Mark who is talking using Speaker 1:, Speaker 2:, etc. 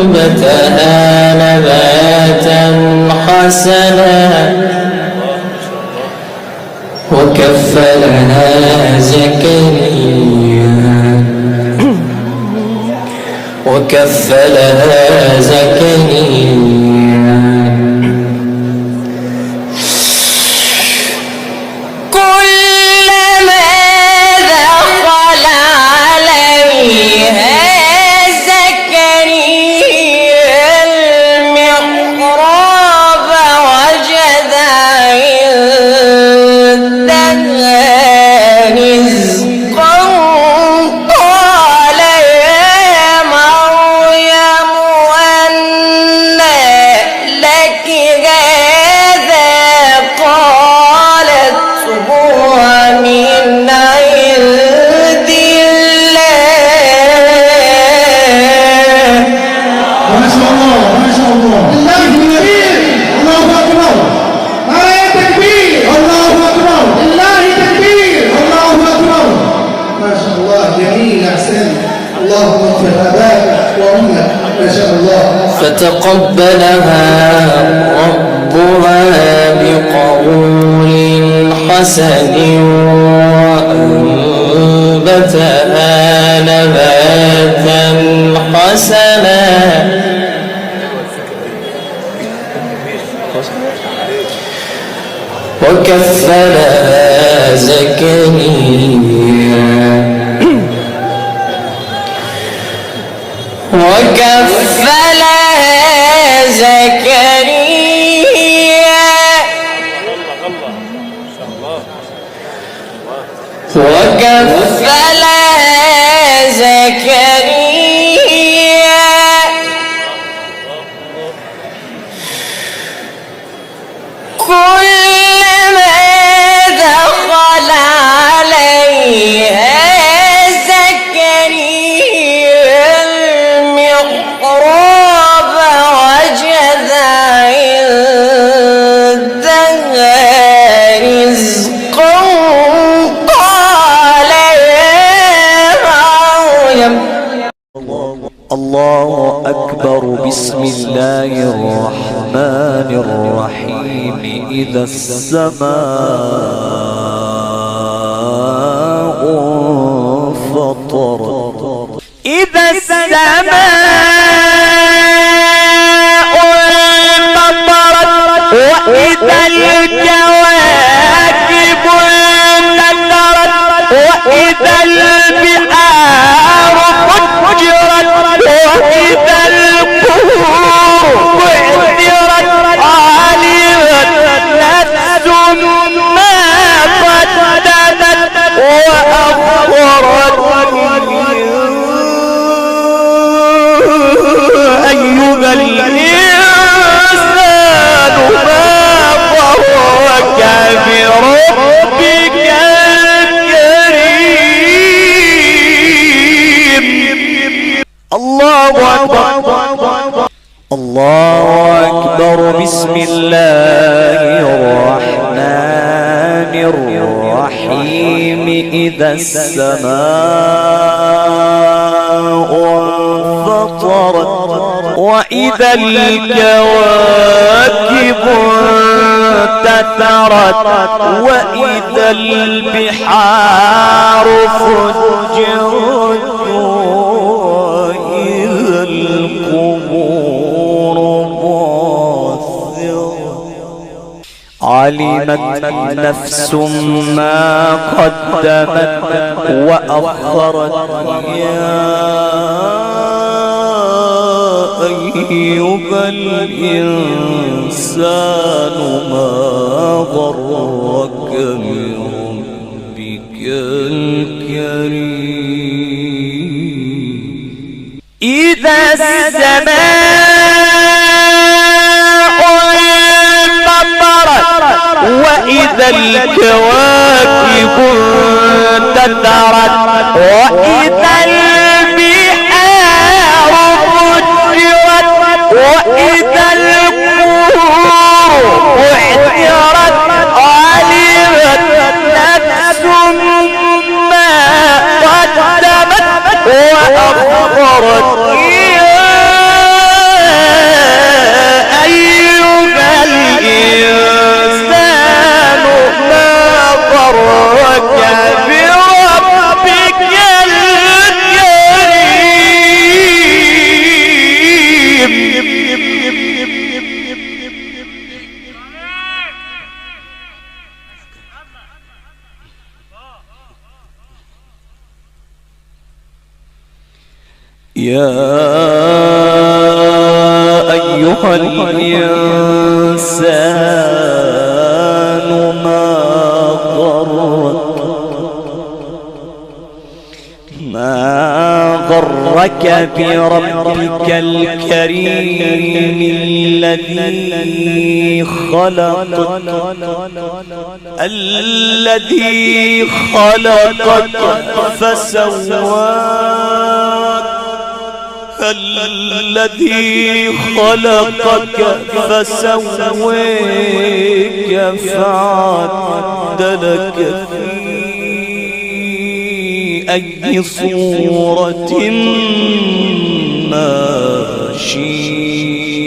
Speaker 1: أنبتها نباتا حسنا وكفلها زكريا فتقبلها ربها بقبول حسن وأنبتها نباتا حسنا وكفلها زكريا كلما دخل عليها زكريا المحراب وجد عندها رزقا قال يا مريم
Speaker 2: الله أكبر. بسم الله الرحمن الرحيم. إذا السماء انفطرت إذا السماء انفطرت وإذا الكواكب انتثرت وإذا البحار فجرت وإذا القبور بعثرت علمت نفس ما قدمت وأخرت أيها الإنسان ما غرك بربك الكريم. الله أكبر الله أكبر. بسم الله الرحمن الرحيم. إذا السماء انفطرت وإذا الكواكب انتثرت وإذا البحار فجرت وإذا القبور بعثرت علمت نفس ما قدمت وأخرت. يا أيها الإنسان ما غرك بربك الكريم. إذا السماء انفطرت وإذا الكواكب انتثرت وإذا البحار فجرت وإذا القبور بعثرت علمت نفس ما قدمت وأخرت. يا يا أيها الإنسان ما غرك بربك الكريم الذي خلقك فسواك فعدلك أي صورة ما شئت